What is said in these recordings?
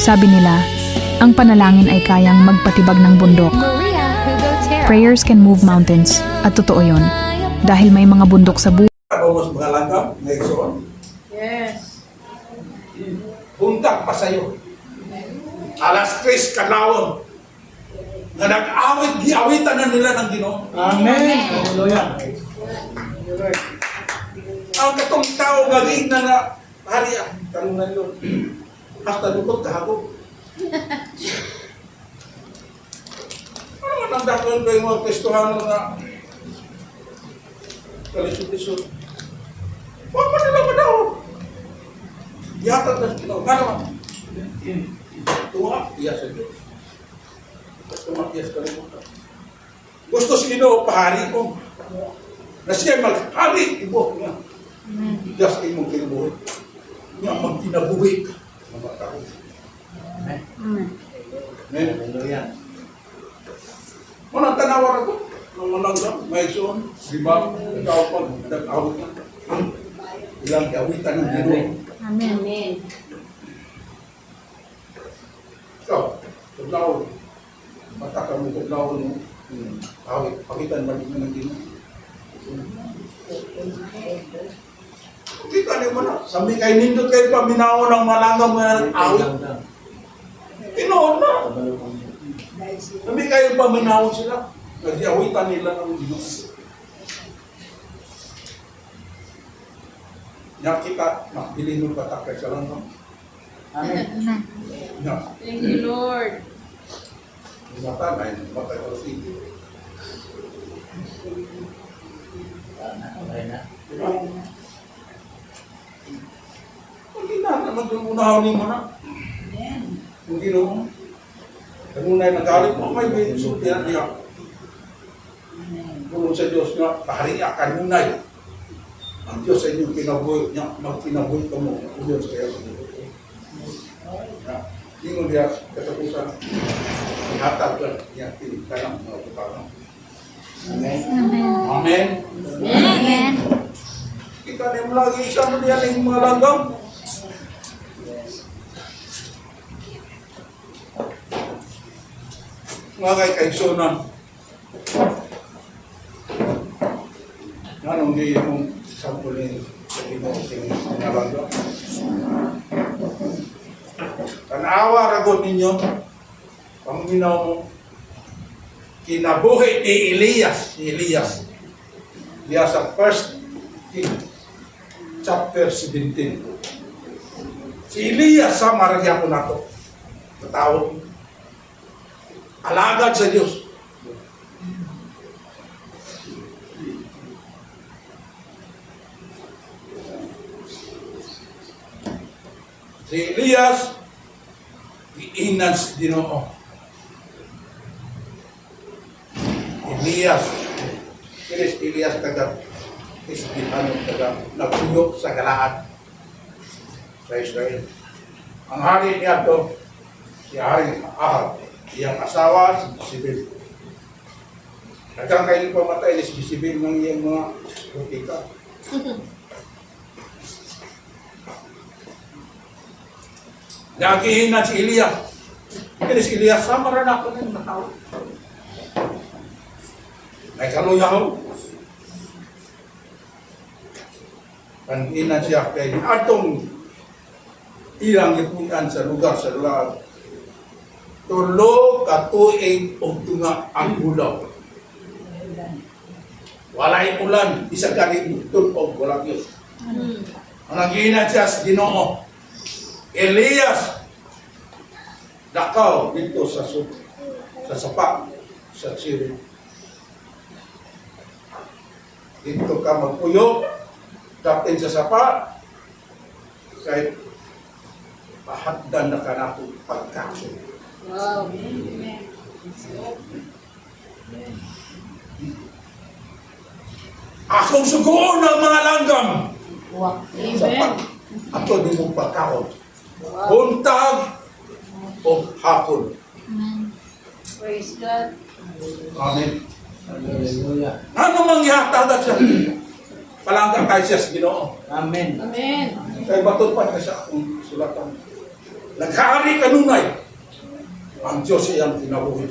Sabi nila, ang panalangin ay kayang magpatibag ng bundok. Prayers can move mountains. At totoo yun. Dahil may mga bundok sa buhay. Almost mga langgam, ngayon. Yes. Buntag pa sa'yo. Alas 3 kalawon. Na nag-awit, giawitan na nila ng Ginoo. Amen. Hallelujah. Ang katong tao gagawin na nga, hari ah, kalunan yun. Hasta lukot kahapon. Ano man ang dakon ba yung mga testuhan na kalisod-lisod? Huwag pa nila madaw. Yatag na sila. Nga naman. Tuwa, iya sa Diyos. Tuwa, iya sa kalimutan. Gusto sino, pahari ko. Na siya maghari, ibo nga. Just imong kinabuhi. Nga magkinabuhi ka. Mga tao. Amen. Amen. Amen. Hallelujah. Manang tanawar ako. Nung manang may son, di ba? Ikaw pa, nag-awit na. Ilang kawitan ng Ginoo. Amen. Amen. Ikaw, tuglaw. Mata ka mo tuglaw mo. Awit, pakitan balik na ng Ginoo. Kita niyo mo na. Sabi kay nindot kayo pa, minaw ng malangam mo na awit. Tinoon na. Sabi kayo pa, minaw sila. Kasi awitan nila ng Ginoo. Nga kita, makbilin mo patak kay sa langam. Amen. Nga, Thank you, Lord. mata na yun, mata ko sige. Okay na. Diba? Hindi na, naman yung unahaw mo na. Yung Ginoo. Kanunay nagalit mo, may sultihan niya. Kung sa Diyos nga, pahariya, kanunay. Ang Diyos sa inyong kinabuhi niya, magkinabuhi ka mo. Ang Diyos kaya sa Diyos. Hindi mo diya katapusan. Ihatag ka niya, tinigtanang mga putang. Amen. Amen. Amen. Kita niyo mo lagi isa mo diyan yung mga langgam. Mga kay kaigsunan. Anong di yung sampulin sa Ginoo mga langgam? Tanawa ragot ninyo, paminaw mo, kinabuhi ni Elias. Diya sa 1 King, chapter 17. Si Elias sa maragya ko na ito. Matawag. Alagad sa Diyos. Si Elias, iinas Ginoo. Elias taga Isbihan taga nagsuyo sa Galaad sa Israel. Ang hari niya to, si Hari Ahab, iyang asawa si Jezebel. Nagang kayo pamatay ni si Jezebel ng iyang mga putika. Nagihinan si Elias. Kaya si Elias, sama rin ako ng matao. Ay kaluyaw. Panghinan siya kay atong ilang ipunan sa lugar sa lahat. Tulo ka tuig o tunga ang ulaw. Walay ulan, isa ka rin tulog, walang Diyos. Ang naghihinan siya sa Ginoo. Elias, dakaw dito sa sapa, sa Syria. Dito ka magpuyo, kapten sa sapa, kahit pahagdan na ka na akong pagkaso. Wow. Amen. Akong sugoon ng mga langgam. Wow. Sa Amen. ato di mong pagkaon. Buntag o hapon. Praise God. Amen. Hallelujah. Ano mangyatagat siya? Palangga kay siya sa Ginoo. Amen. Amen. Kay baton pa na siya akong sulatan. Naghari kanunay. Ang Diyos iyang kinabuhi.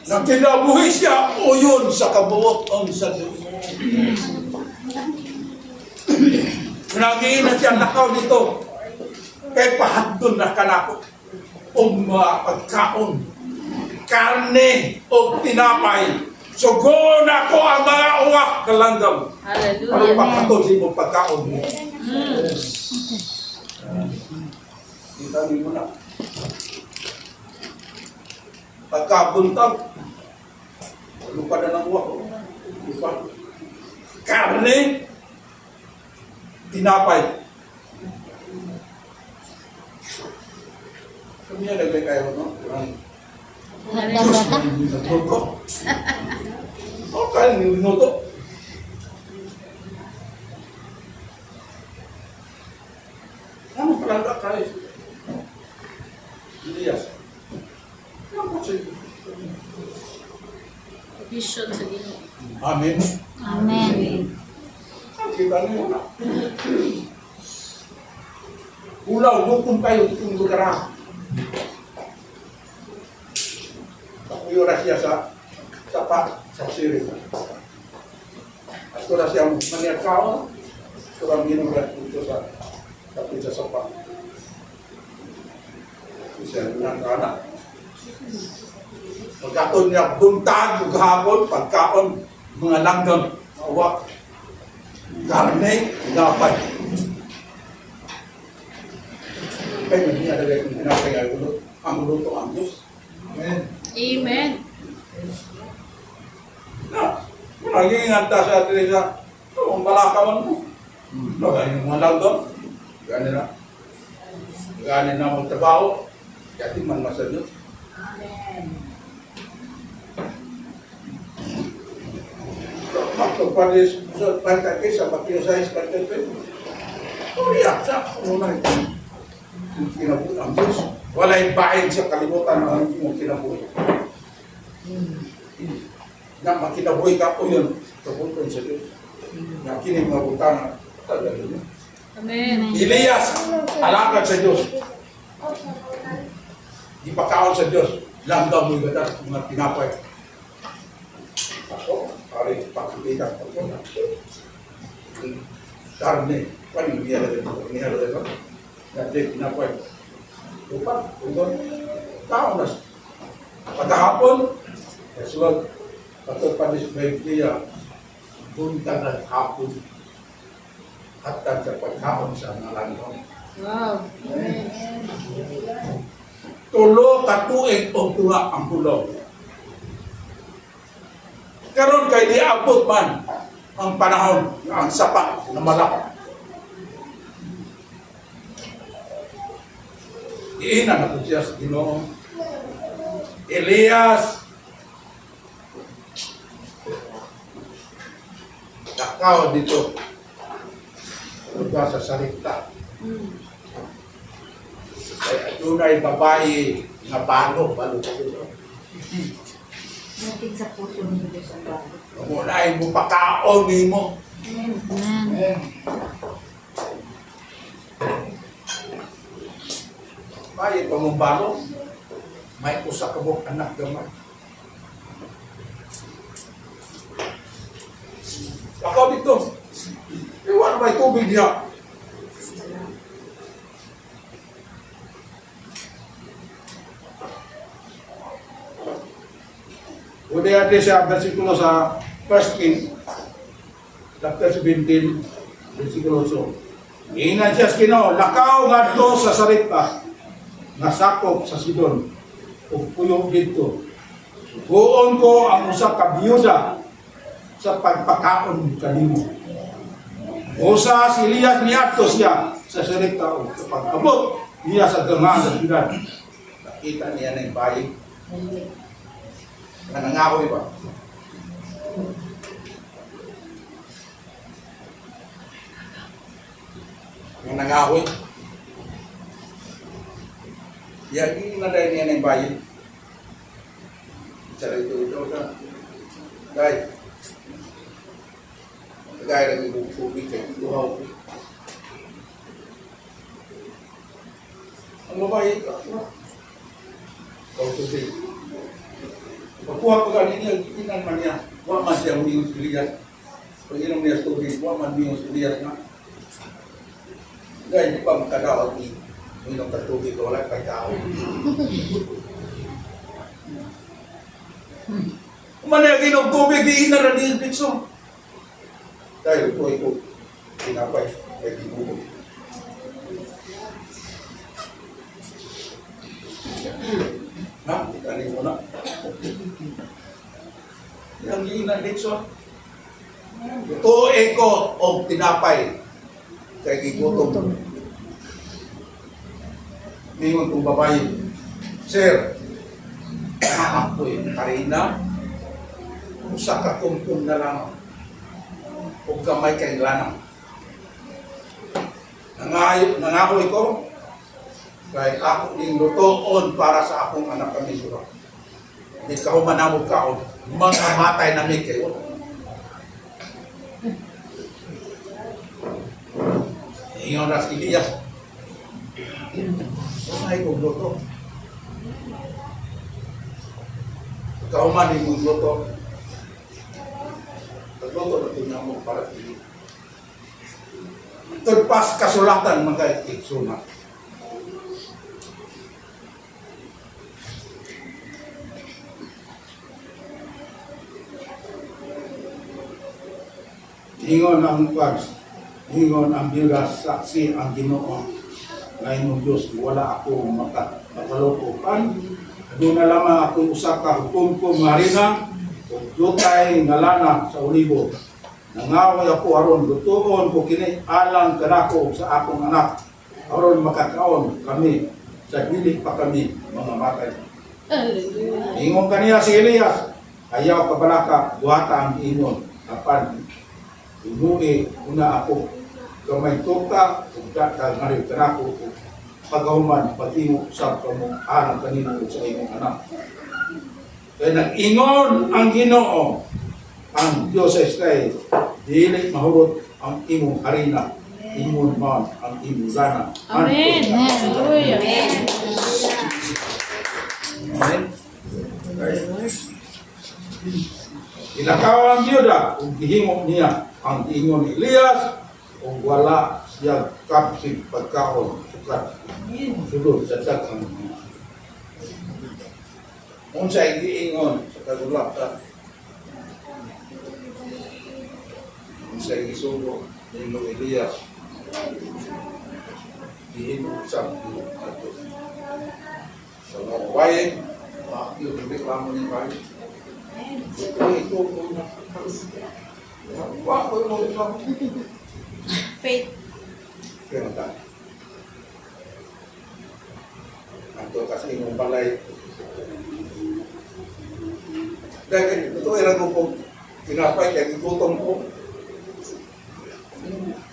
Nang kinabuhi siya, o yun sa kabuotan sa Diyos. Nagiinan siya nakaw dito. Kay pahandon na kanako. O mga pagkaon. Karne o tinapay. Sugon ako ang mga uwak kalanggam. Ano Hallelujah. pagkatod di mo pagkaon? Kita mo na. Pagkabuntag, lupa na ng uwak. Lupa. Karne, tinapay. Kami yan naglay kayo, no? Nagdagata. Nagluto. Okay, niluto. Ano palangga kayo? Elias. Ano po siya? Vision sa Ginoo. Amen. Amen. Kita niyo na. Ulaw, lupong kayo itong lugar. Takuyura siya sa sirin. At ito na siya maniakaw. Ito ang ginulat dito sa sapa. Ito siya nanganak. Pagkaton niya buntag, maghapon, pagkaon, mga langgam, mawak, karne, dapat. Kaya niya nalagay kung pinapay ang luto ang Diyos. Amen. Amen. Na, naging anta sa atin sa malakawan mo. Magaling mga langgam, gani na. Gani na magtrabaho, kaya man masa Diyos. Magpapalis sa pagkakis sa pagkiyosayis pagkakis. Uriyak siya. Ano na ito? Yung kinabuhi ang Diyos. Wala'y bahin sa kalimutan ng yung kinabuhi. Na makinabuhi ka po yun. Kapunton sa Diyos. Na kinig mabutana. Talaga yun. Amen. Elias, alakad sa Diyos. Ipakaon sa Diyos. Langgam mo yung mga tinapay. Ako, pare, pagkakita ko. Karne, paano niya rin ito? Niya rin ito? Nandiyan, tinapay. Lupa, undon, tao na. Pagkahapon, kasuwag, patupanis may niya, buntag at hapon, hatag sa pagkaon sa mga langgam. Wow. Amen. Tulo katuig o tuwa ang pulaw. Karon kay diabot man ang panahon ang sapa na malak. Iina na po siya sa Ginoo. Elias, nakaw dito. Diba sa salita. Kaya tunay babae nga balo ko dito. Natin sa puso ng Diyos ang bago. Munay mo pakaon mo. Amen. Bayi pa mong balo. May usa ka mong anak gamay. Ako dito. Iwan may tubig niya. Udi ate sa versikulo sa 1 King, chapter 17, versikulo 8. Iinan siya sa Ginoo, lakaw ngadto sa Sarepta, nga sakop sa Sidon, ug puyog dito. Sugoon ko ang usa ka biyuda sa pagpakaon kanimo. Usa si Elias niadto siya sa Sarepta ug kapag abot niya sa gangan sa syudad. Nakita niya ng bayi. Nangangahoy ba? Nangangahoy. Yan yung naday niya ng bayan. Tsara ito ka. Guys. Gaya lang yung tubig kayo. Luhaw. babae ka. Kau tubig. Pagkuha ko galing niya, inan man niya. Wa man siya humingos Elias. Pag inom niya sa tubig, wa man humingos Elias na. Dahil di pa makadawag ni uminom ka tubig, wala kay tao. Man niya ginom tubig, di ina na di bitso. Dahil ito ay ko, tinapay, kay tibubog. Ha? Ikanin mo na. Yang giinan bitso. Ito ay ko, o tinapay, kay gigutom. Mingon kong babae, Sir, ako'y karina, usa ka kumpong na lang, o gamay kay lanang. Nangahoy ko, kay ako ning lutoon para sa akong anak kami sura. Hindi ka humanamog kaon, mga matay na may kayo. Ingon na si Elias. Ay, kung luto. Kauman ni mong luto. Nagluto na ito niya mo para tili. Tagpas kasulatan mga iksunat. Hingon ang pars. Hingon ang bigas, saksi ang Ginoo. Ngayon ng Diyos, wala ako makalukupan. Doon na lamang ako usa ka hukom ko marina, o dutay ngalana sa ulibo. Nangaway ako aron, lutuon ko kini alang kanako sa akong anak. Aron makakaon kami, sa dili pa kami mga matay. Hingon kaniya si Elias, ayaw kabalaka, buhata ang ingon. Kapan, inuwi una ako. Kamay tuka, ugdata ngari kanako, pagahuman, patingo sa kamong anak kanino sa imong anak. Kaya nag-ingon ang Ginoo, ang Diyos ay kay, dili mahurot ang imong harina, imong man ang imong gana. Amen. Hallelujah. Amen. Inakaw ang Yuda, kung gihimo niya ang ingon ni Elias, kung wala siya kapsig pagkaon, sukat, sulod sa dagang mga. Kung siya'y giingon sa kagulatan, kung siya'y isugo, nilo Elias, giingon sa ato. Sa mga kawain, yun, reklamo ni Pai. Ito, wako yung mga reklamo. Faith. Kaya tayo. Ato kasi yung balay. Dahil ito ay rago po, pinapay, kaya igutom ko.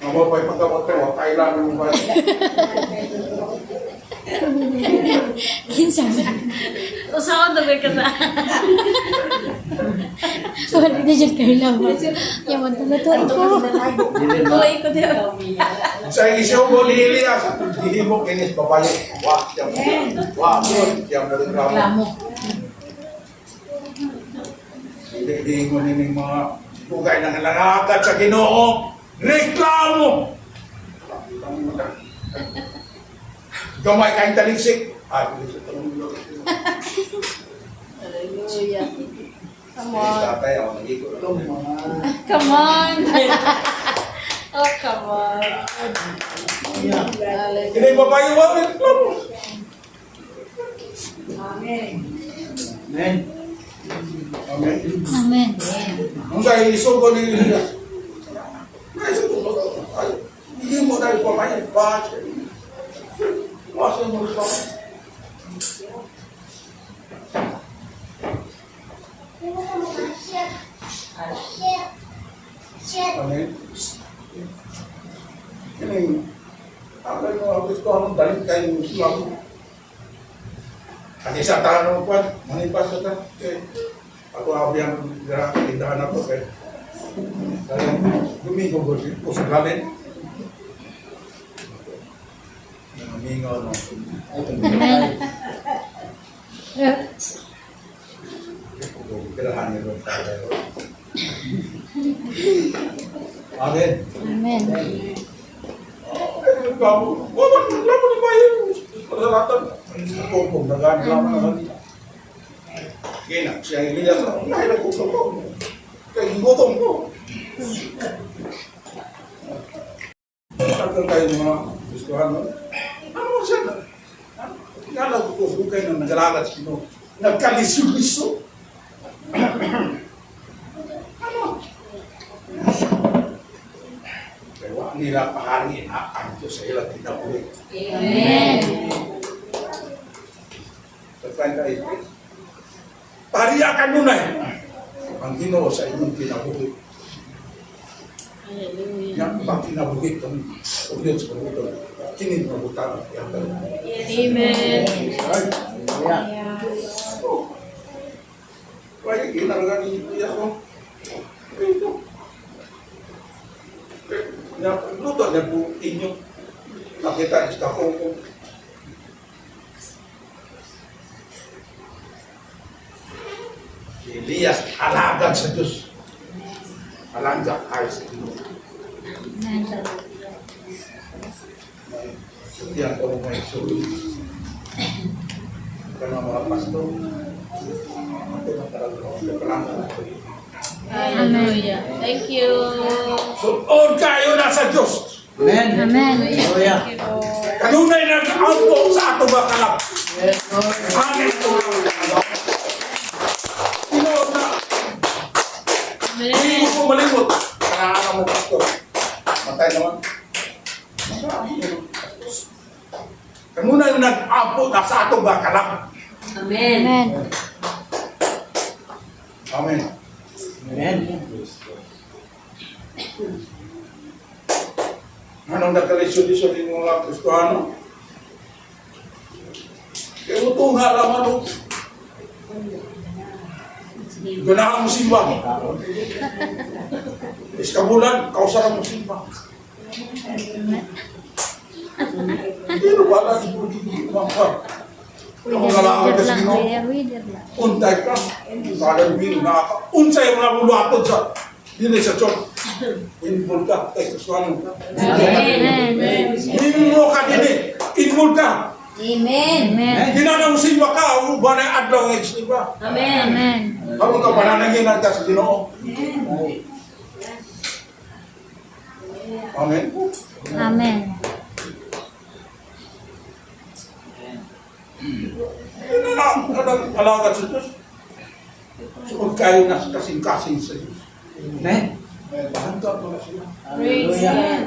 Ang mga pa'y pagkakot ko, kailangan mo ba? Kinsa ba? Usawa dugay ka sa. Wala na dyan Carla ba? Yaman tulutuin ko. Tuloy ko din. Sa isyo mo ni Elias, hihimo kinis babayo. Wah, siyang siyang reklamo. Hindi mo nining mga bugay na nalangagad sa Ginoo. Reklamo! Gamay kayong taliksik. Taliksik. Hallelujah. Come Eh, on. tatay ako, nag-ikot ako. Come on. Oh, come on. Hallelujah. Hindi babayo mo, reklamo. Amen. Amen. Amen. Amen. Kung sa'yo isugo ni Elias, hindi mo dahil pamayan, bakit? Bakit mo ito? Amen. Kining, akal mo, gusto akong dalit kayo Islam. Kasi sa tanong ko, manipas sa tanong. Ako ako yang tindahan ako kay Domingo Gordon, po sa Galen. Mingaw, no? Pirahan niyo doon tayo. Amen. Amen. Kamu, laman na ba yun? Pasalatan. Kumpong, laman naman. Kaya na, siya yung Elias. Ay, nagkutom ko. Kaya gutom ko. Tagal kayo mga gustuhan mo. Ano siya na? Kala ko kung kayo na nag-alagat sino. Nagkaliso-liso. Ano? Kaya nila pahari na ang Diyos sa ilang kinabuhi. Amen. Sa time kayo, pahariyakan mo na eh. Ang Ginoo sa inyong kinabuhi. Hallelujah. Yang pag kinabuhi kami, ulit sa pagbuto, kinid na butang. Amen. Hallelujah. Kaya ginagawa ni Kuya ko. Ito. Luto niya po inyo. Nakita niya ko. Si Elias, alagad sa Diyos. Alagad ay sa Diyos. Setiap orang yang suruh karena mga pastor itu masyarakat Hallelujah. Thank you. Suod kayo na sa Diyos. Amen. Amen. Hallelujah. Thank you, Lord. Kanunay na auto sa ato ba kalap. Yes, Lord. Amen po. Tinood na. Hindi Amen. ko malimot. Kanaan mo pastor. Matay naman. Kanunay na nag-apo na sa ato ba kalap. Amen. Amen. Amen. Amen. Anong nagkalisyon-lisyon din mga Kristohano? Kaya ito nga laman o. Ganahan mo simba. Iskabulan, kausaran mo simba. Hindi na wala si Budi. Kung nalaman ka sino, Wither lang. untay ka. Salang bing nakaka. Unsay mo na bulatod sa dili sa chok. Involve ka. Kay Kristohano. Amen. Minimo ka dili. Involve ka. Amen. Amen. Ginana mo simba ka. Uba na adlaw ng simba. Amen. Amen. Kamu ka pananangin ka sa Ginoo. Amen. Amen. Alagat sa Diyos. Suod kayo na kasing-kasing sa Diyos. Amen. Bahanta mo na sila. Praise Hallelujah. God.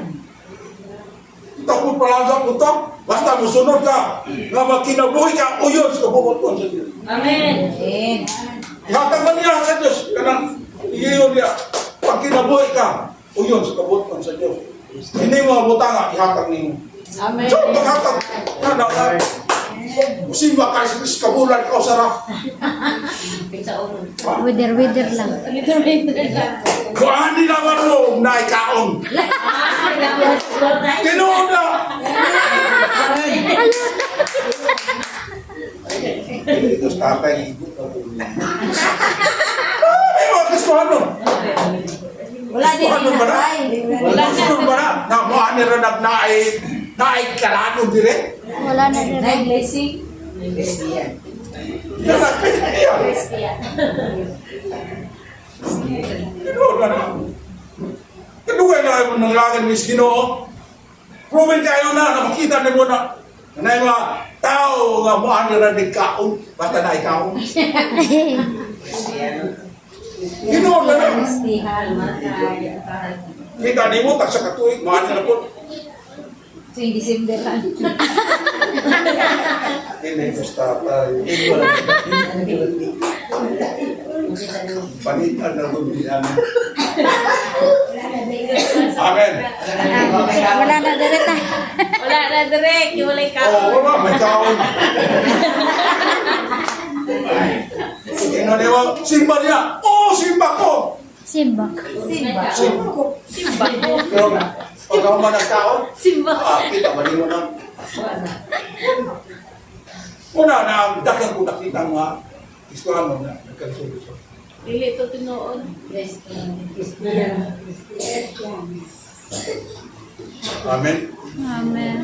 Ito po pala sa puto. Basta musunod ka. Nga magkinabuhi ka. Uyon sa kabukot sa Diyos. Amen. Ihatag man niya sa Diyos. Kanang iyon niya. Pag kinabuhi ka. Uyon sa kabukot sa Diyos. Hindi mo butanga. Ihatag niyo. Amen. So, maghatag. Simba ka sa kabulan ka sarap. Wither lang. Kung hindi naman mo, naikaon. Tinood na. Ito sa tatay. Ay, mga Kristohano. Wala din Kristohano ba na? Wala na. Kristohano ba na? Nakuhaan nila naay kalano dire. Wala na din. Blessing. Yan ang kaya. Tinood na na. Kaduwa na yung nanglagan ni Ginoo. Proven kayo na makita niyo na na yung mga tao nga mo nila ni kaon. Basta na ikaw. Ginoo na na. Kita ni mo, tak sa katuig, mahal na po. Tuwing December lang. Hindi, basta tayo. Panitan na lumihan. Amen. Wala na direct na. Wala na direct. Iwalay ka. Oo, wala, may kaon. Tingnan niyo, simba niya. Oo, simba ko. Simbak. Simba. Simba ko. Simba. Pero, pag ako man ang kaon, Simba. kita ba niyo na? dagang ko nakita mga Kristiyano na nagkasolusyon. Dili to tinuod. Amen. Amen.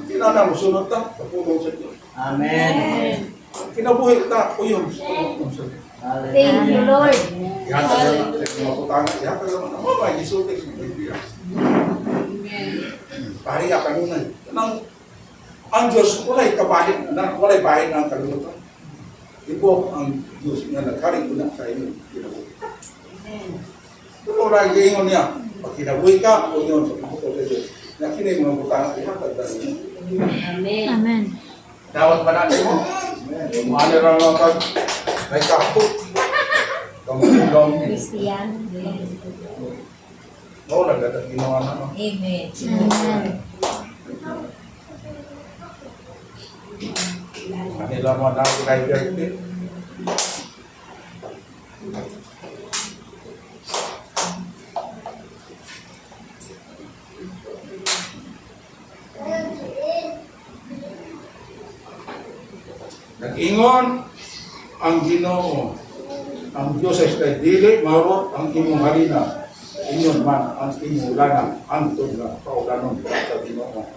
Kinana mo sunod ta, kapulong sa Diyos. Amen. Kinabuhi ta, o yun. Sa Diyos. Thank you, Lord. Ihatag naman sa mga putangan. Ihatag naman ang mga isutik sa Biblia. Pariya ka muna. Ang Diyos, walay kabahin, walay bahin ng kalulutan. Ibo ang Diyos na nagharing una sa inyo. Kung oray gayon niya, pag kinabuhi ka, o yun, sa pagkakot sa Diyos. Nakinay mga putangan, ihatag naman. Amen. Amen. Dawat ba natin mo? Kumali lang lang pag may kapot. Kamulong. Christian. Oo, nagdadag ginawa na. No? Amen. Kanila mo na driver din. Nag-ingon ang Ginoo. Ang Diyos ay kay dili marot ang imong halina. Inyon man ang imong lana antod nga pauganon sa Ginoo.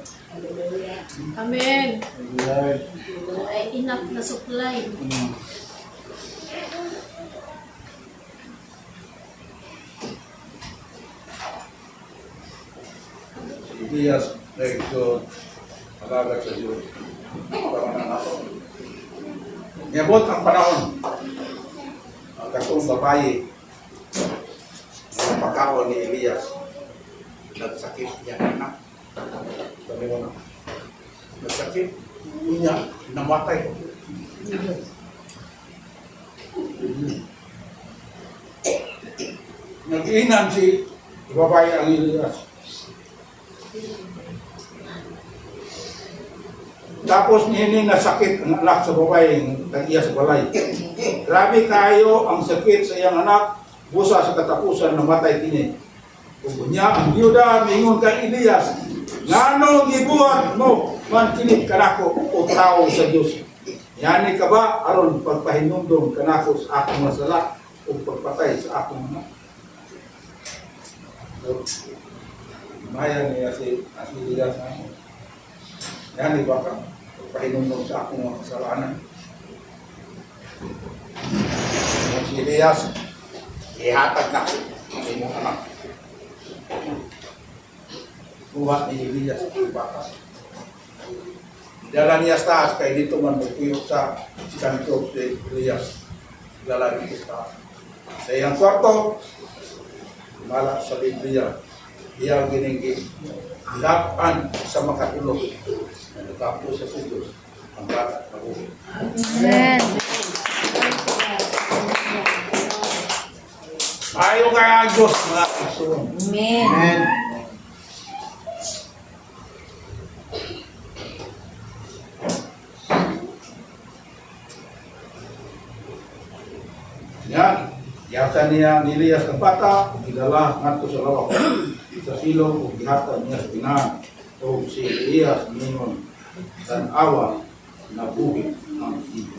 Amen. Lord. Ay, enough na supply. Elias ay ito alagat sa Diyos. Para na ako. Niabot ang panahon. Ang katong babae ang pagkaon ni Elias. Nagsakit niya anak. Sabi mo na. Nagsakit niya, namatay. Nag-inan si babae ang Elias. Tapos nining nasakit ang anak sa babae nag-iya sa balay. Grabe kayo ang sakit sa iyang anak, busa sa katapusan namatay kini. Kung niya ang Yuda mingon kay Elias, ngano gibuhat mo man kini kanako o tao sa Dios. Yani ka ba aron pagpahinumdom kanako sa akong masala o pagpatay sa akong anak? Maya niya si Elias na mo. Yani ba ka? Pagpahinumdom sa akong mga kasalanan. Si Elias, ihatag na ang inyong anak. Buhat ni Elias ang baka. Dala niya sa taas, kaya dito man magpuyok sa kanto si Elias. Dala niya sa taas. Sa iyang kwarto, malak sa Biblia, iyang giningin, hilapan sa makatulog. Nagkapo sa Diyos, ang bata na buhay. Amen. Ayaw kaya ang Diyos, mga kasun. Amen. Amen. Yan, yasa niya ni Elias ng bata, idala ngadto sa lawak sa silong ug gihatag niya sa pinahan. O si Elias mingon san awa na buhi ang iyo.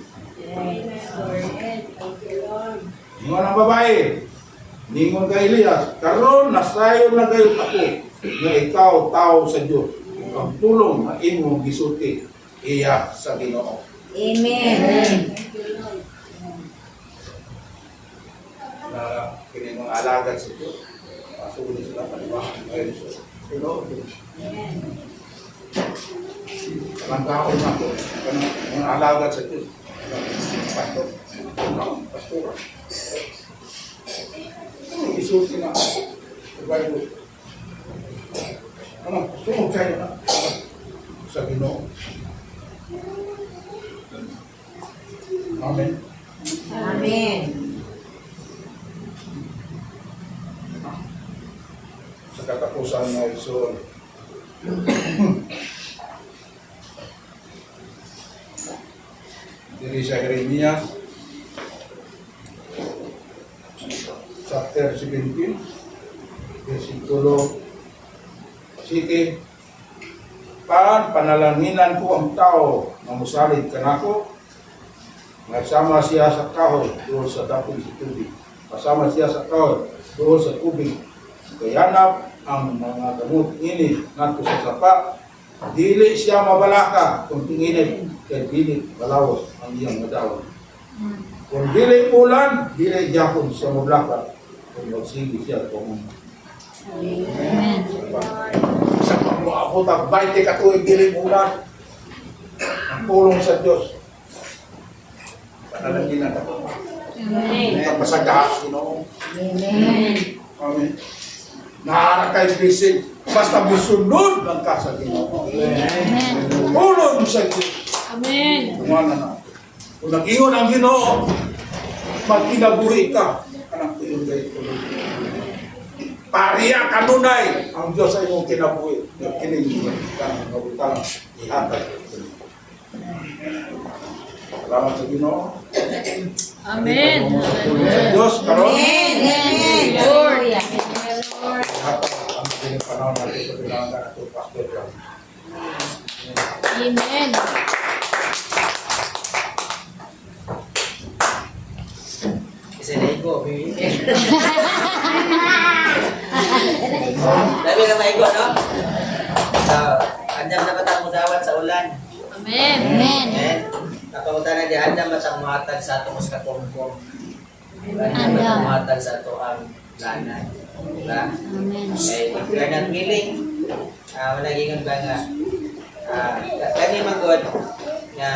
Ingon ang babae, ningon kay Elias, karon nasayon na kayo ako nga ikaw tao sa Dios. Ang tulong na imong gisulti iya sa Ginoo. Amen. Na kini mga alagad sa Diyos. Pasok din sila panibahan ngayon sa Ginoo. Ang kaon na ko, mga alagad sa Diyos. Pastor, pastor. Isulti na. Bible. Ano, sumog kayo na sa Ginoo. Amen. Amen. Sa katapusan ng Isul. Diri sa Jeremias, chapter 17, versikulo 7, panalaningan ko ang tao na musalig kanako, Nasama siya sa kahoy doon sa dapong sa tubig. Kasama siya sa kahoy doon sa tubig. Kayanap ang mga gamot ini nato sa sapa. Dili siya mabalaka kung tinginit kay dili balawos ang iyang madawon. Kung dili ulan, dili gyapon siya mabalaka kung magsigi siya kung sa pagbuabot ang 20 katuig dili ulan. Ang tulong sa Diyos. Panalang ginagawa ko. Kapasagahan, Ginoo. Amen. Amen. Naharap kayo blessing. Basta musunod lang ka sa Ginoo. Tulong sa Diyos. Amen. Kumana na. Kung nag-ingon ang Ginoo, magkinabuhi ka. Anak ko yung gayet tuloy. Pariya kanunay ang Diyos ay mong kinabuhi. Nagkinig ka ng kabutang ihatag. Salamat sa Ginoo. Amen. Tulong sa Diyos. Karon. Amen. Lord. Ihatag ang piling panahon natin sa bilangan at ito, Pastor John. Amen. Kasi naigo, baby. Dami na maigo, no? So, andam na batang mudawat sa ulan. Amen. Amen. Napangutan na di andam at ang muhatag sa ato mas katungkong. Andam at ang muhatag sa ato ang lanay. Diba? Amen. Okay, if you're not willing, malagingon ba nga, kani magod nga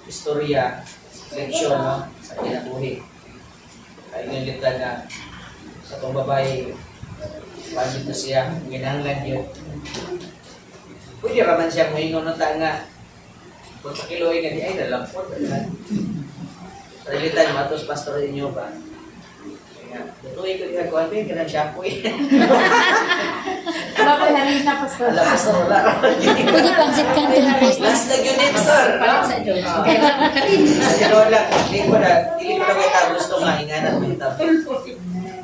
istorya, leksyon, no, sa kinabuhi. Kaya nilitan na sa itong babae, pagod na siya, ginahanglan yun. Pwede raman siya muhingon ng tanga. Kung sa kiloy nga di ay nalampot. Sa nilitan, matos pastor inyo ba? Tutuloy ko din ako, ano yung ganang shampoo eh. Baka namin na pastor. Alam, pastor, wala. Pwede pansit kanto na pastor. Last na yun din, sir. Sa Diyos. Ano lang, hindi ko na kita gusto nga, inganan mo ito.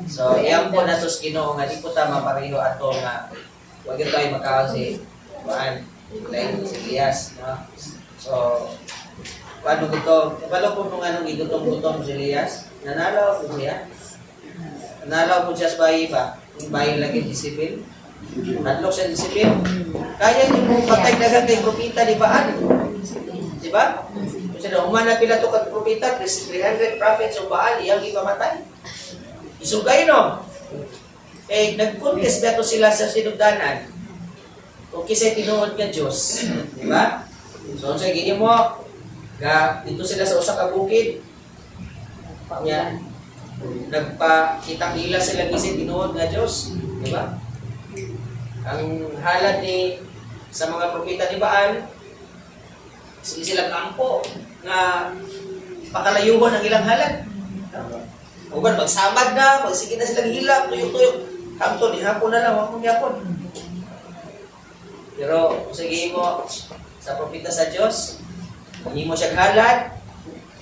So, iyan po na ito sa Ginoo nga, di po tama pareho ato nga, huwag ito tayo makakasi, kuhaan, like si Elias, no? So, paano ito, kapalo po nung anong igutom-gutom si Elias, nanalaw po siya. Nanalaw po siya sa bayi ba? Yung bayi lagi disipin. Natlok siya disipin. Kaya niyo po patay na kay propita di Baal. Di ba? Kasi na umana pila to kag propita, 300 prophets of Baal, iyang ipamatay. Isugay no. Eh, nag-contest na to sila sa sinugdanan. O kisay tinuod ka Diyos. Di ba? So, sa gini mo, dito sila sa usa ka bukid. Yan. Nagpakitang ila sila kasi tinuod nga Diyos. Di ba? Ang halad ni sa mga propeta ni Baal, sila kampo nga pakalayuhon ang ilang halad. Uban, magsamad na, magsige na silang hilap, tuyok-tuyok. Kamto, ni hapon na lang, wag mong yapon. Pero, sige mo, sa propeta sa Diyos, hindi mo siyang halad,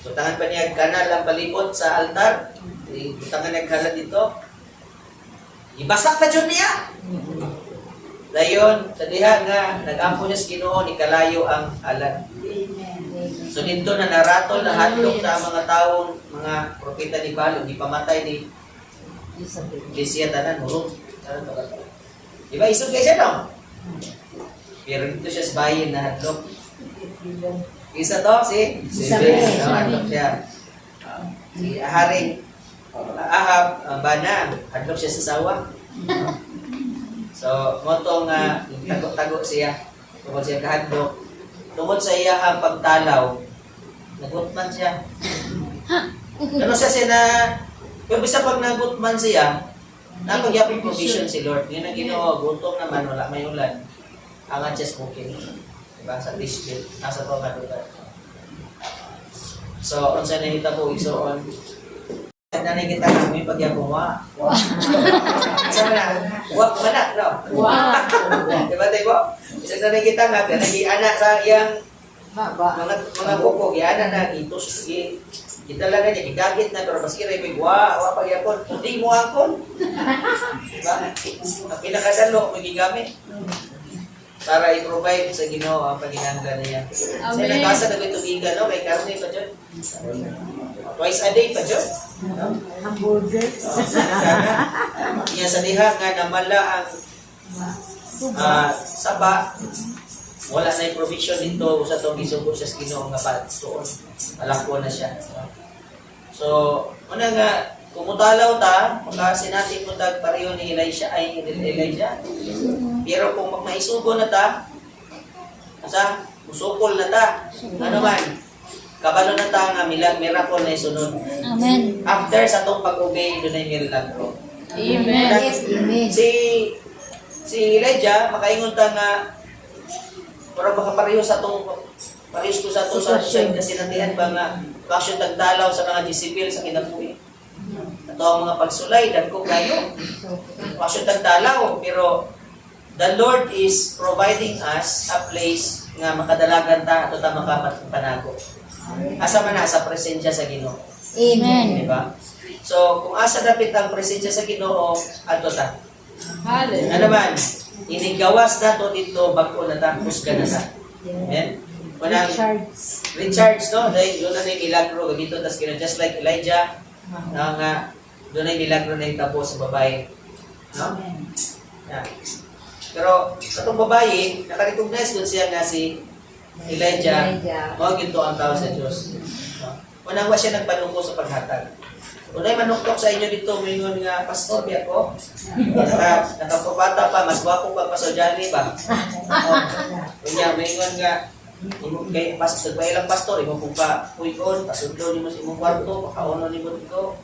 tutangan pa niya kanal ang palibot sa altar, tutangan niya halad dito, ibasak na dyan niya. Dayon, sa diha nga, nag-ampo niya sa Ginoo, ni kalayo ang halad. So dito na naratol na hadlok sa mga taong mga propeta ni Baal, di pamatay ni Iglesia tanan, hurog. Diba, isugay siya no? Pero dito siya sa bayin na hadlok. Isa to, si hadlok siya. Si Haring Ahab, Bana, hadlok siya sa sawa. So, motong tago-tago siya. Tungkol siya kahadlok. Tungkol sa iya ang pagtalaw, nagutman siya. Ano siya na, pero bisa pag nagutman siya, napagyapin provision si Lord. Ngayon ang Ginoo, gutom naman, wala may ulan. Angat siya smoking. Diba? Sa dispute. Nasa to nga lugar. So, on sa nahita po, isoon. Nanay kita na, may pagyapong wa. Isa mo na, wak manak, no? Diba tayo? Isa nanay kita nga, nag-iana sa iyang mga kuko, i-ana na, itos, kita lang na niya, gigagit na, pero maski rin, may wa pagyapon, hindi mo akon. Diba? Ang pinakadalo, magigamit. para i-provide sa Ginoo ang panginahanglan niya. Sa nagkasa na ito giga, no? Kay karne pa dyan. Twice a day pa dyan. No? Hamburger. Iya sa diha nga namala ang saba. Wala na yung provision dito sa itong isugo siya sa Ginoo nga patuon. Alakwa na siya. So, una nga, kumutalaw ta, makasinatin mo tag pareho ni Elijah. Pero kung maisugo na ta, musukol na ta. Ano man, kabalo na ta nga miracle na isunod. Amen. After sa itong pag-obey, doon ay milagro. Amen. Yes, amen. Si Elijah, makaingon ta nga, para makapareho sa itong parehas ko sa itong sa sinatihan ba nga, bakit tagdalaw sa mga Jezebel sa kinabuhi. Ito ang mga pagsulay, dagko kayo. Bakit tagdalaw, pero the Lord is providing us a place nga makadalagan ta at ta makapanago. Asa man na sa presensya sa Ginoo. Amen. Di ba? So, kung asa dapit ang presensya sa Ginoo, ato ta. Hallelujah. Ano man, inigawas na to dito, bago na ta, kusga na ta. Amen? Wanang recharge, no? Dahil doon na yung milagro dito, tas just like Elijah, nga doon na yung milagro na itabo sa babae. No? Yeah. Pero sa itong babae, nakarecognize doon siya nga si Elijah, mga ginto ang tao sa Diyos. No? Unang wa siya nagpanungko sa paghatag. Unay manuktok sa inyo dito, mingon nga, Pastor, biya ko. Nakapapata pa, mas wapo pa Pastor Johnny ba? Kunya, mingon nga, kay pastor, lang pastor, imo kung pa puyon, pasudlo ni mo sa imong kwarto, pakauno ni mo dito.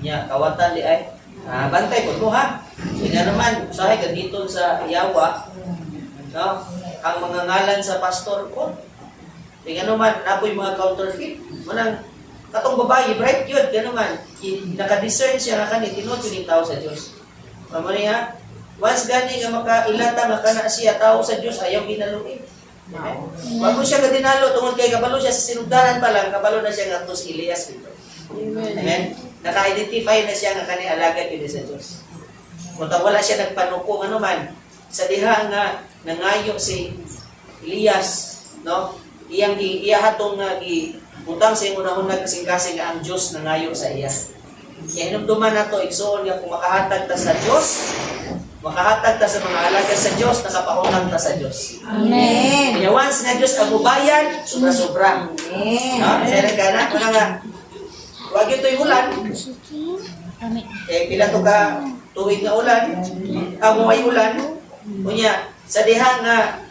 Nya, kawatan di ay. Bantay po mo ha. Kaya naman, usahay ka dito sa Yawa, no? Ang mga ngalan sa pastor ko. Kaya naman, napoy mga counterfeit. Manang, katong babae, bright yun, gano'n man. Naka-discern siya nga kanit, tinutyo ng tao sa Diyos. Mamo niya, once gani nga makailata, makana siya, tao sa Diyos, ayaw ginaluin. Amen. Bago siya kadinalo, tungod kay kabalo siya sa sinugdanan pa lang, kabalo na siya nga ito si Elias dito. Amen. Naka-identify na siya nga kani alagad yun sa Diyos. Kung wala siya nagpanukong, ano man, sa diha nga nangayo si Elias, no? Iyahatong nga utang sa imo na hunag kasing-kasing nga ang Diyos nangayo sa iya. Kaya hinumduman na to, igsoon nga kung makahatag ta sa Diyos, makahatag ta sa mga alagad sa Diyos, nakapahunang ta sa Diyos. Amen. Kaya once nga Diyos ang ubayan, sobra-sobra. No? Kaya ka na, kung nga, huwag ito'y ulan, Amen. pila to ka tuwid nga ulan, ang may ulan, kunya, sa diha nga,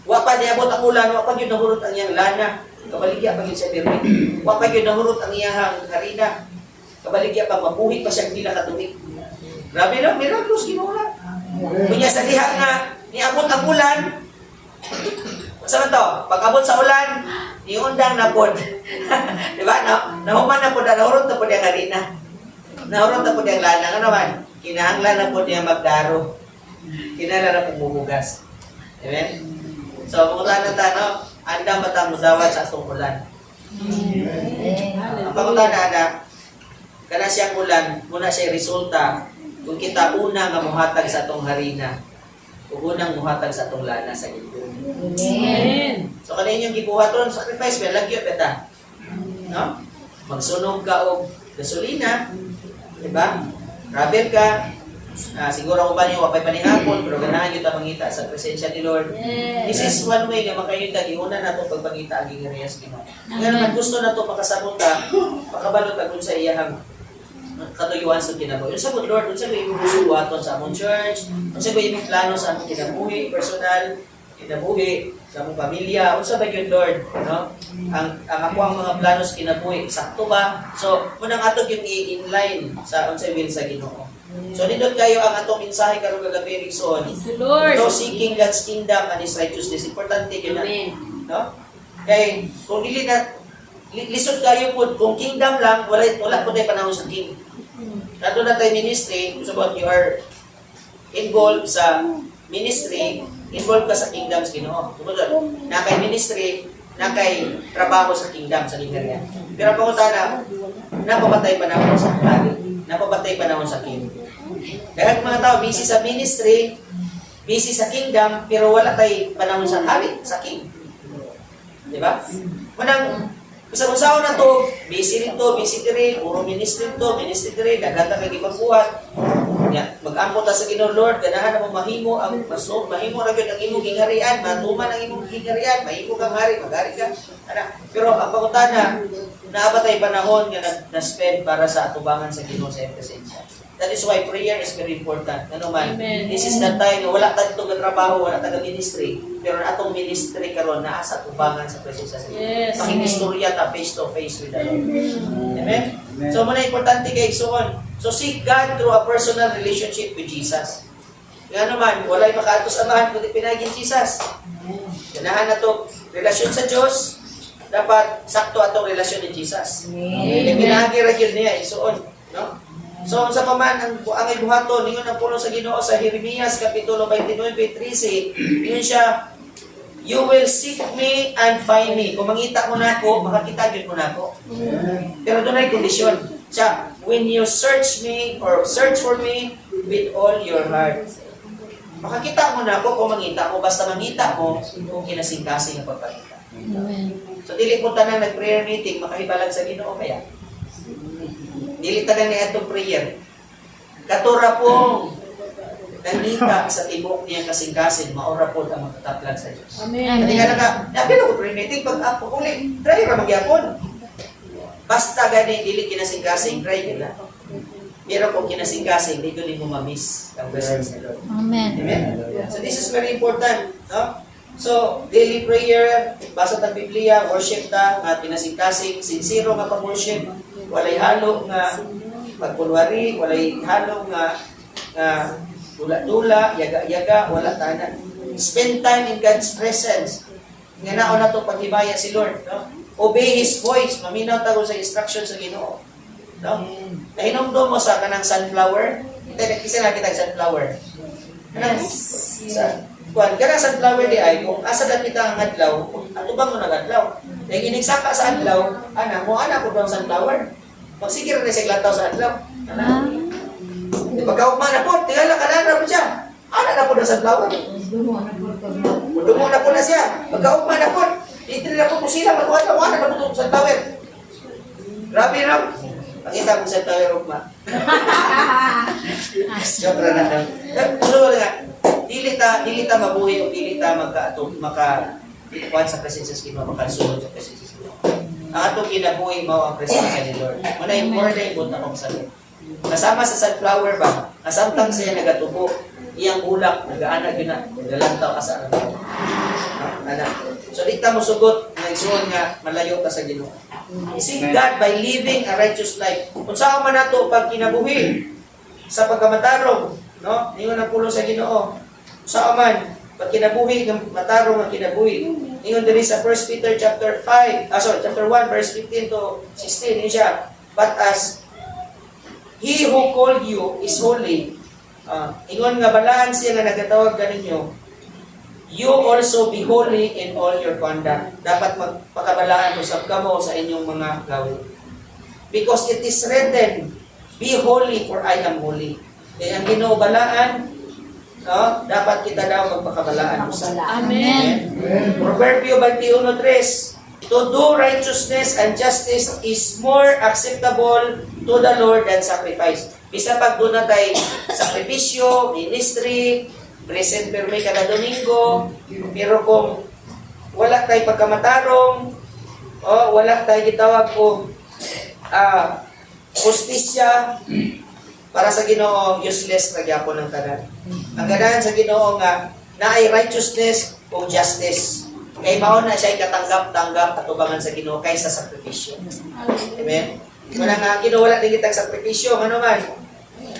wa pa niabot ang ulan, wa pa yun nahurot ang iyang lana, kabaligya pag yun siya birmi, wa pa yun nahurot ang iyang harina, kabaligya pag mabuhi pa siyang pila katuwid. Grabe lang, miraculous ginula. Kunya sa diha nga, niabot ang ulan, saan to? Pag abot sa ulan, iundang na pod. Diba? Nahuman na pod, nahurot na pod yung harina. Nahurot na pod yung lana. Ano naman? Kinahanglan na pod yung magdaro. Kinahanglan na pumuhugas. Amen? So, kung na tano, andang batang mudawat sa atong ulan. Ang pangutan na, kana siyang ulan, muna siya resulta, kung kita una nga muhatag sa atong harina, kung unang muhatag sa atong lana sa ito. Amen. So, kanina yung gibuhaton, sacrifice, may lagyo, peta. No? Magsunog ka o gasolina, diba? Rubber ka, siguro kung ba niyo, wapay panihapon, pero ganahan nyo mangita sa presensya ni Lord. This is one way na makayuta, iuna na ito pagpangita ang gingariyas ni Lord. Kaya naman gusto na ito makasabot ka, makabalot ka dun sa iyahang katuyuan sa kinabuhi. Yung sagot, Lord, yung sabi yung busuwaton sa among church, yung sabi yung plano sa among kinabuhi, personal, kinabuhi, sa among pamilya, yung sabi yun, Lord, no? Ang ako ang mga plano sa kinabuhi, sakto ba? So, munang atog yung i-inline sa unsay will sa Ginoo. So, nindot kayo ang atong mensahe karong gagabi Rixon. Lord. No seeking God's kingdom and His righteousness. Importante yun na. Amen. No? Kaya, kung dili na, lisod kayo po, kung kingdom lang, wala po tayo panahon sa king. Nandun na tayo ministry, kung sabot you are involved sa ministry, involved ka sa kingdom sa Ginoo. Na kay ministry, na kay trabaho sa kingdom sa linya. Pero kung na, napapatay panahon sa kali, napapatay panahon sa king. Dahil mga tao busy sa ministry, busy sa kingdom, pero wala tay panahon sa hari, sa king. Di ba? Manang, usap-usaw na to, busy rito, busy dire, puro ministry dire, dagata kay gipagbuhat. Ya, mag-ampo ta sa Ginoo Lord, ganahan na mo mahimo ang masod, mahimo ra gyud ang imong gingarian, matuman ang imong gingarian, mahimo kang hari, magari ka. Ana, pero ang pangutana, naabot tay panahon nga na-spend para sa atubangan sa Ginoo sa presensya. That is why prayer is very important. Ano man, Amen. this is the time na wala ta dito nga trabaho, wala ta ministry, pero atong ministry karon naa sa atubangan sa presensya sa Ginoo. Yes. Panginistorya ta face to face with the Lord. Amen. So muna importante kay igsoon. So seek God through a personal relationship with Jesus. Nga naman, walay makaatos amahan kundi pinagin Jesus. Ganahan na to relasyon sa Dios, dapat sakto atong relasyon ni Jesus. Pinagi ra gyud niya igsoon, no? So sa paman ang ibuhaton ningon ang puno sa Ginoo sa Jeremias kapitulo 29:13, yun siya, you will seek me and find me. Kung mangita mo nako, makakita gyud mo nako. Pero doon ay kondisyon. Siya, when you search me or search for me with all your heart. Makakita mo na ako kung mangita mo, basta mangita mo kung kinasingkasing ang pagpakita. Amen. So, dili po tanang nag-prayer meeting, makahibalag sa Ginoo kaya. Dili tanang na itong prayer. Katura po, nangita sa tibok niyang kasingkasing, maura po ang matataplag sa Diyos. Amen. Hindi ka na ka, napilo ko prayer meeting, pag ako uli, try ra magyapon. Basta gani, dili kinasingkasing, try nila. Pero kung kinasingkasing, dito din mo ma-miss ang presence ni Lord. Amen. Amen? So this is very important. No? So, daily prayer, basa ng Biblia, worship ta, nga kinasingkasing, sincero nga pag-worship, walay halo nga pagpulwari, walay halo nga dula-dula, yaga-yaga, wala tanan. Spend time in God's presence. Nga naon na itong paghibaya si Lord. No? Obey His voice. Maminaw tago sa instruction sa Ginoo. No? Nahinomdom mo sa kanang sunflower. Isa na kitang sunflower. Kanang, kanang sunflower di ay, kung asa na kita ang adlaw, atubang mo ng adlaw. Dahil ginigsaka sa adlaw, ana ko daw ang sunflower. Magsigir na siya glataw sa adlaw. Di pagkaugma na po, tingala ka na po siya. Ana na po ng sunflower. Dumo na po na siya. Pagkaugma na po, dito na po sila, magkuhan na po itong sunflower. Grabe na. Pakita mo sa sunflower ugma. Joke na lang. Pero nga, dili ta mabuhi o dili ta maka-ikuan sa presensya sa Ginoo, makasunod sa presensya sa Ginoo. Ang atong kinabuhi mao ang presensya ni Lord. Muna yung more na ibot akong sabi. Kasama sa sunflower ba, kasamtang siya nagatubo, iyang ulak, nag-aanag yun na, nagalantaw ka sa araw. So, di ta mo sugot, nagsuon nga, malayo ka sa Ginoo. Seek God by living a righteous life. Kung saan man nato pag kinabuhi, sa pagkamatarong, no? Ingon ang pulo sa Ginoo. Saan man, pag kinabuhi, matarong ang kinabuhi. Ingon diri sa 1 Peter chapter 1, verse 15 to 16, yun siya. But as He who called you is holy, ingon nga balaan siya nga nagatawag ganinyo, you also be holy in all your conduct. Dapat magpakabalaan mo sa kamo sa inyong mga gawin. Because it is written, be holy for I am holy. Kaya ang Ginoo balaan, no? Dapat kita daw magpakabalaan mo sa Amen. Proverbio 21:3, to do righteousness and justice is more acceptable to the Lord than sacrifice. Bisa pag doon na tayo sakripisyo, ministry, present per may kada Domingo, pero kung wala tayo pagkamatarong, wala tayo gitawag ko justisya, para sa Ginoo, useless na gyapon ang tanan. Ang ganahan sa Ginoo nga, naay righteousness o justice. Kay mao na siya katanggap-tanggap atubangan sa Ginoo kaysa sakripisyo. Amen? Wala nga, Ginoo wala din kitang sakripisyo. Ano man?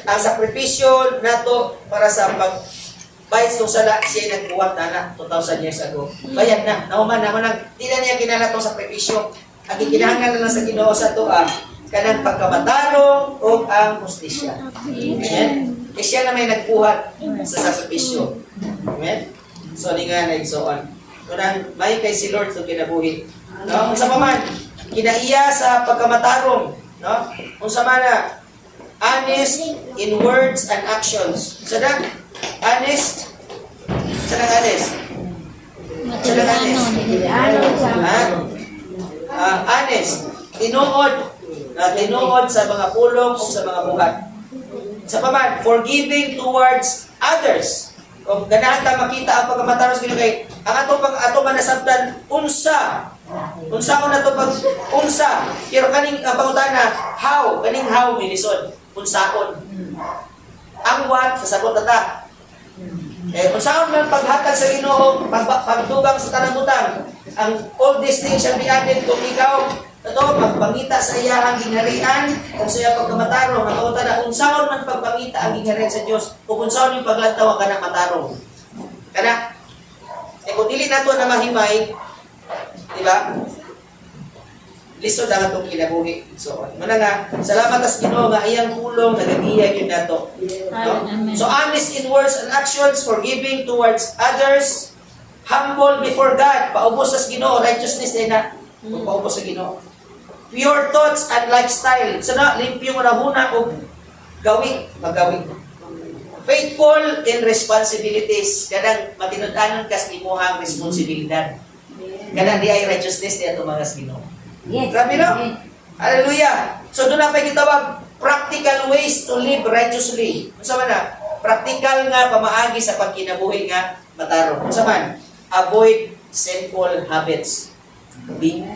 Ang sakripisyo nato para sa bayad itong sala, siya nagbuwat na 2,000 years ago. Bayad na. Nauman naman, di na niya kinala itong sakripisyo. Ang ikinahanglan na lang sa Ginoo sa tuwa, kanang pagkamatarong o ang justisya. Amen? Kasi siya na may nagbuhat sa sakripisyo. Amen? So, di nga naigsoon. Kunang may kay si Lord itong kinabuhi. No? Kung sa paman, kinaiya sa pagkamatarong. No? Kung sa mana, honest in words and actions. Sada, honest Sa nang honest? Matiliano. Honest. Tinuod. Tinuod sa mga pulong o sa mga buhat. Sa paman, forgiving towards others. Kung ganahan ta makita ang pagkamataros kini kay ang ato man nasabtan unsa ko na to pag unsa pero kaning ang pangutana how milisod unsaon ang what sasagot ta unsaon man paghatag sa Ginoo pagdugang sa tanang butang ang all these things shall be added kung ikaw Ito, pagpangita sa iyahang gingharian, kung sa iyang pagkamatarong, nakauta na kung saan man pagpangita ang gingharian sa Diyos, o kung saan yung paglantaw ka na matarong. Kana, kung dili na ito na mahimay, di ba? Lisod ang itong kinabuhi. So, muna nga, salamat as Ginoo nga iyang tulong, nagagiyay yun na ito. No? So, honest in words and actions, forgiving towards others, humble before God, paubos as Ginoo, righteousness din na, paubos sa Ginoo. Pure thoughts and lifestyle. So na, limpyo mo na muna o magawi. Faithful in responsibilities. Kadang matinudanan kas imuhang responsibilidad. Kadang di ay righteousness di ato mga Ginoo. Yes. Grabe no? Hallelujah. So doon na pa kitawag practical ways to live righteously. Unsa man na? Practical nga pamaagi sa pagkinabuhi nga matarong. Unsa man? Avoid sinful habits.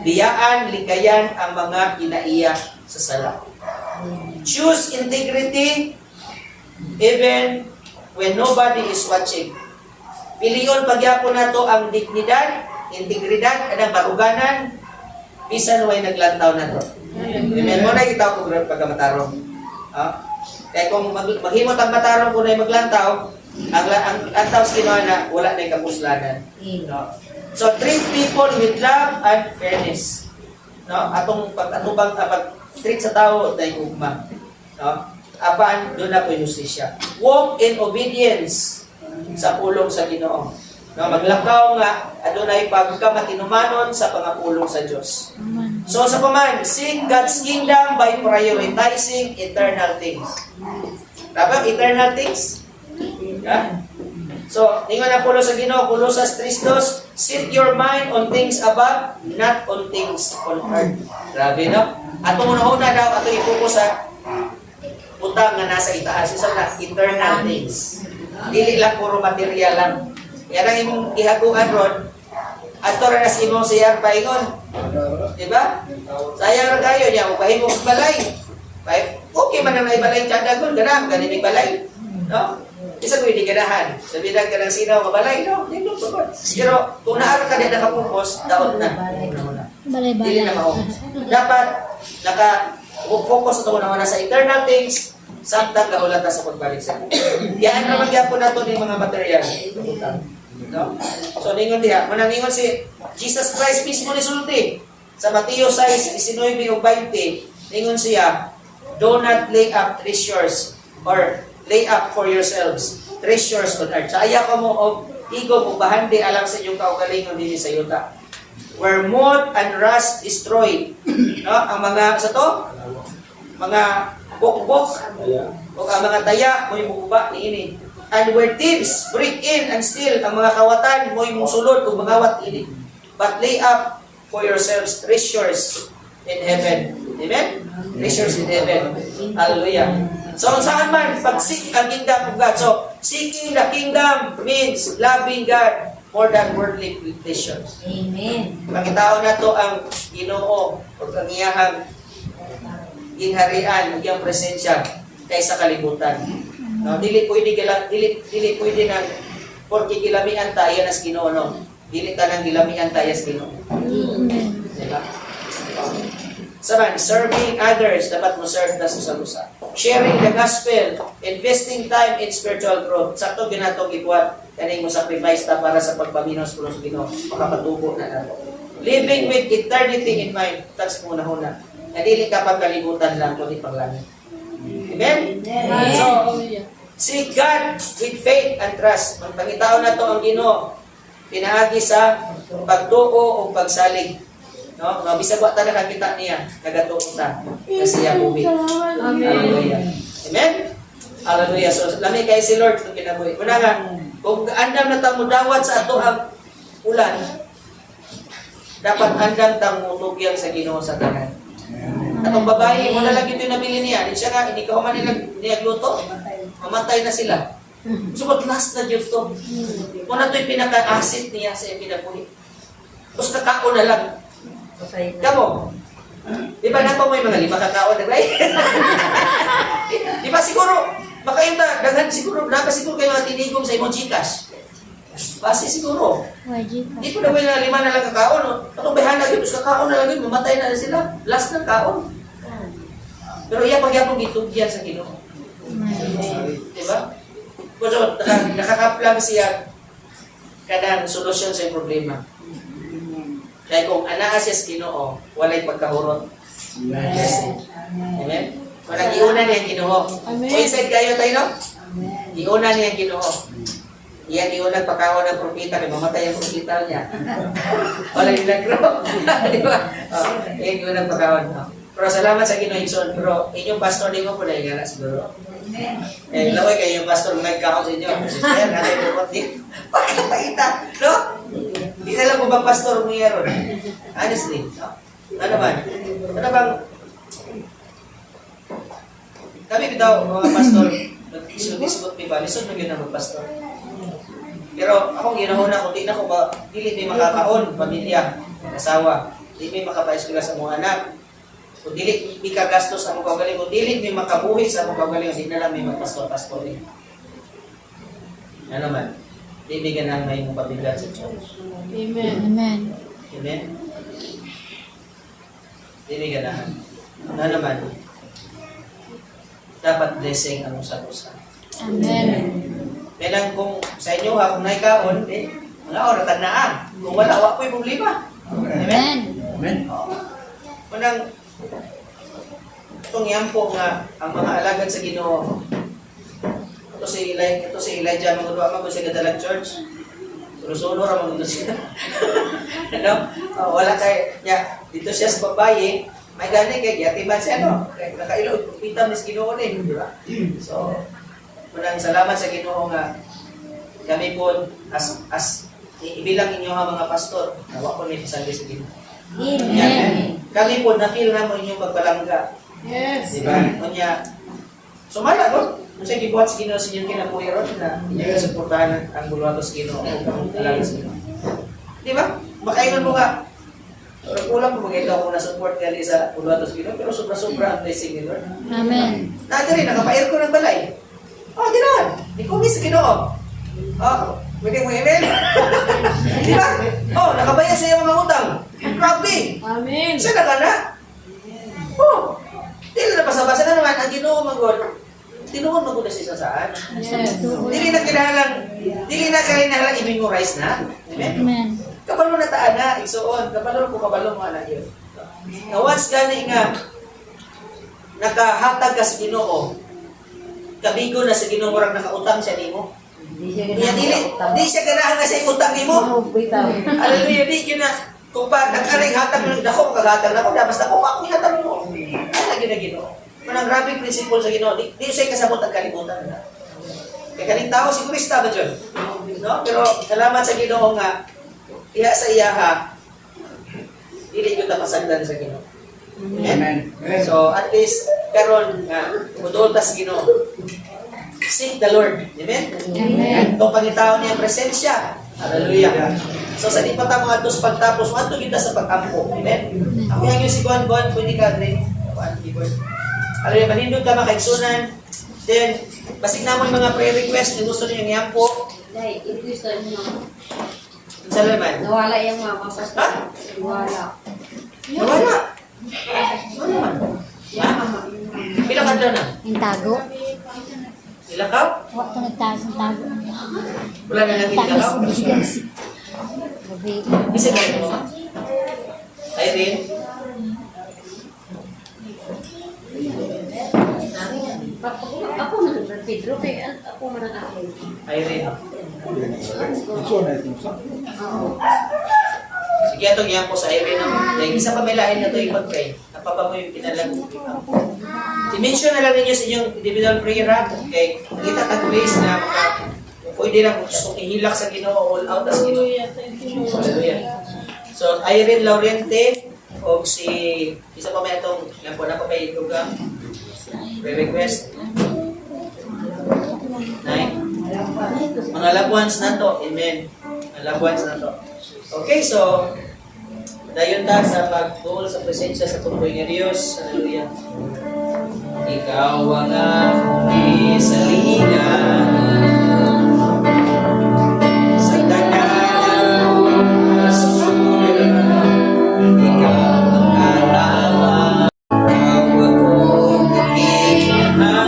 Biyaan, likayan ang mga kinaiya sa sala. Choose integrity even when nobody is watching. Piliyon pagyapon nato ang dignidad, integridad, anang baruganan, bisan way naglantaw nato. Amen mo na kita ko grab pagkamatarong. Kaya kung maghimot ang matarong kung na maglantaw, ang taos kinuha na wala na yung kapuslanan. No? So, treat people with love and fairness. No? Atong pag-treat sa tao, dahil ugma. No? Apan, doon na po yung justisya. Walk in obedience sa pulong sa Ginoo. No? Maglakaw nga, doon ay pagkamatinumanon sa pangapulong sa Diyos. So, sa paman, seek God's kingdom by prioritizing eternal things. Dapat eternal things? Yeah? So, ningon ang pulo sa Ginoo, Colossus 3:2, set your mind on things above, not on things on earth. Grabe, no? Ato una daw, ato ipokus sa utang nga nasa itaas. Isa na, eternal things. Dili lang puro material lang. Yan ang imong ihaguan ron. Ato rin as imong siyang paingon. Diba? Sayang na kayo niya, upahimong balay. Okay man ang balay tiyandagon, ganang, ganin balay. No? Isa ko hindi ganahan. Sabi lang ka ng sinaw, mabalay, no? Hindi mo pagod. Pero kung naara ka din nakapupos, daot na. Dili Balay-balay. na mao. Dapat, naka-focus ito na sa eternal things, samtang gaulata sa pagbalik sa yan naman gyapon nato ni mga material. No? So, ningon diha. Manangingon si Jesus Christ mismo ni sulti. Sa Mateo 6:19 o 20, ningon siya, do not lay up treasures or lay up for yourselves treasures on earth. Sa aya ko mo og igong ug bahandi alang sa inyong kaugalingon dinhi sa yuta. Where moth and rust destroy. No, ang mga sa to mga bukbok o ang mga taya mo'y muguba niini. And where thieves break in and steal, ang mga kawatan mo'y musulod ug mangawat ini. But lay up for yourselves treasures in heaven. Amen? Treasures in heaven. Hallelujah. So, saan man, pag-seek ang kingdom of God. So, seeking the kingdom means loving God more than worldly pleasures. Amen. Pagkitao na to ang Ginoo o ang iyahang ginharian, ang iyang presensya kaysa kalibutan. No, dili pwede na porque gilamian tayo nas Ginoo, no? Dili ta nang gilamian tayo sa Ginoo. Diba? Saman, serving others, dapat mo serve na sa lusa. Sharing the gospel, investing time in spiritual growth. Sakto ginatong ikuat, kaning mo sacrifice ta para sa pagpaminos pulos Ginoo, makapatubo na nato. Living with eternity in mind, that's muna-huna. Na dili ka pagkalibutan lang, kundi paglangit. Amen? So, seek God with faith and trust. Magpangitaon na to ang Ginoo, pinaagi sa pagtuo o pagsalig. No, bisag wa ta nakakita niya, nagatuo ta na siya buhi. Hallelujah. Amen. Hallelujah. So lami kay si Lord sa kinabuhi. Muna nga Kung andam na tamo dawat sa ato ang ulan, dapat andam tamo tugyan sa Ginoo sa tanan. Atong babae, mo na lang ito yung nabili niya. Di siya nga, hindi ka man nilang luto. Mamatay na sila. So, last na Diyos to. Muna ito yung pinaka-asset niya sa iyong pinapulit. Tapos kakao na lang. Kamo, di ba napaw mo yung mga 5 kakao, di ba? Di ba siguro, baka yung daghan siguro, siguro kayo mga tinigom sa imong Gcash. Base siguro. Di ko na ba yung 5 na lang kakao, no? Atong bahala yun, tapos kakao na lang yun, mamatay na sila. Last ng kaon. Pero iya pagyapong gitugyan sa Ginoo. Di ba? Pero nakakaplang siya kadang solusyon sa problema. Kaya kung anaa siya sa Ginoo, walay pagkahurot. Amen? Kung nag-iuna niya ang Ginoo. O inside kayo tayo, no? Iuna niya ang Ginoo. Iyan iunang pagkawa ng propita, kaya mamatay ang propita niya. Walay nagro. Di ba? Iyan iunang pagkawa, no? Pero salamat sa Ginoo Igsoon. Pero inyong pastor din mo po na nga siguro. Laway kayo yung pastor nagkakaw sa inyo. Sister, natin po konti. Pakita, no? Hindi na lang po ba pastor mo yaron? Honestly, no? Ano ba? Ano bang kami bitaw mga pastor, nag-isot mi ba? Lisod mo yun na mag-pastor. Pero akong ginahuna ko, di na ko ba, dili may makakaon, pamilya, asawa. Di may makapaeskwela sa mga anak. Kung dili may kagastos sa mga kaugaling, kung dili may makabuhi sa mga kaugaling, di na lang may magpastor-pastor. Ano man? Di may ganang may mong pabigat sa church. Amen. Amen. Amen? Di may ganahan. Ano naman? Dapat blessing ang usa-usa. Amen. Kailan kung sa inyo ha, kung naikaon, mga oratan na ang. Kung wala, wak ko'y problema. Amen? Amen. Unang, itong yampo nga, ang mga alagad sa Ginoo, ito si Elijah, mga duwa mo sa Gadalag Church. Sulo-sulo ra mga sila. Ano? Wala kay, dito siya sa babae, may gani kay yatiman siya, no? Nakailo, kita mis Ginoo din, di ba? So, unang salamat sa Ginoo nga kami po as ibilang inyo ha mga pastor, nawa ko ni Sunday sa Ginoo. Amen. Kami po na-feel na mo inyong pagbalangga. Yes. Di ba? Kunya, sumala ko. Kasi gibuhat sa Ginoo sa inyong kinapuhiron na inyong suportahan ang bulwato sa Ginoo ang talaga sa Ginoo. Di ba? Makailan mo nga. Kulang po mag-ito ako na-support ka sa bulwato sa Ginoo, pero sobra-sobra ang blessing ni Lord. Amen. Dati rin, nakapair ko ng balay. Oh, ganoon. Di ko miss Ginoo. Oh, pwede mo email? Di ba? Oh, nakabayad sa iyo mga utang. Grabe. Amen. Siya na ka na. Oh, dili na basa-basa na naman. Ang Ginoo magod. Tinuon magod na siya saan. Yes. Dili na kailangan i-memorize na. Amen? Amen. Kabalo na taan na, igsuon. Kabalo ko kabalo mo na yun. Na once gani nga, nakahatag ka sa Ginoo, kabigo na sa Ginoo, murag nakautang siya nimo. Di siya ganahan na siya utang nimo. Hallelujah, di yun na. Kung pa, nagkaring hatag mo, dako, maghatag na ako, basta kung ako hatag mo. Ay, lagi na Ginoo. Manang grabing principle sa Ginoo, di siya kasabot ang kalimutan na. Kaya kaning tao, si Krista ba dyan? No? Pero salamat sa Ginoo nga, iya sa iyaha, dili ko tapasagdan sa Ginoo. Amen? So, at least, karon nga, mudoon ta sa Ginoo. Seek the Lord. Amen? Amen. Itong pangitaon niya ang presensya. Hallelujah. So, sa di pa ta mga tos pagtapos, mato kita sa pag-ampo. Amen? Ako yung si Juan, pwede ka rin. Keyboard. Hallelujah. Manindog ka makaigsunan. Then, basig na mo yung mga prayer request na gusto niyo yung yampo. Dahil, ito Salamat. nawala yung mama pa. Ha? Nawala. Nawala. Ano naman? Ha? Pila ka na? Yung tago. Pila ka? Huwag ito nagtago ng tago. Wala na natin Tago ka? sa bigas. Gabi. Isa ka mo? Irene? Ako na Pedro, kaya ako man ang akin. Irene. Ito na ito. Sige, itong yan po sa Irene. Dahil isa pa may lahin na ito yung pagkay. Napapa mo yung pinalag. I-mention na lang ninyo sa inyong individual prayer ha. Okay. Kita tag-base na pwede lang gusto ihilak sa Ginoo, all out as Ginoo. Hallelujah. So, Irene Laurente, o si, isa pa may itong, yan po na pa may program, request. Nine. Mga loved ones na to, amen. Mga loved ones na to. Okay, so, dayon ta sa pagtuol sa presensya sa tuloy nga Diyos. Hallelujah. Ikaw ang aking saligan sa tanan ng susunod. Ikaw ang katama, ikaw akong ikinahanglan.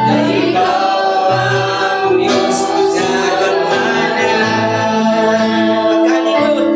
Na ikaw ang Diyos na gamanan. Pagkalikod,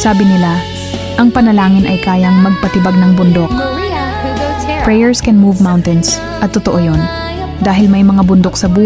Sabi nila, ang panalangin ay kayang magpatibag ng bundok. Maria, Hugo Terra. Prayers can move mountains. At totoo yon. Dahil may mga bundok sa buhay.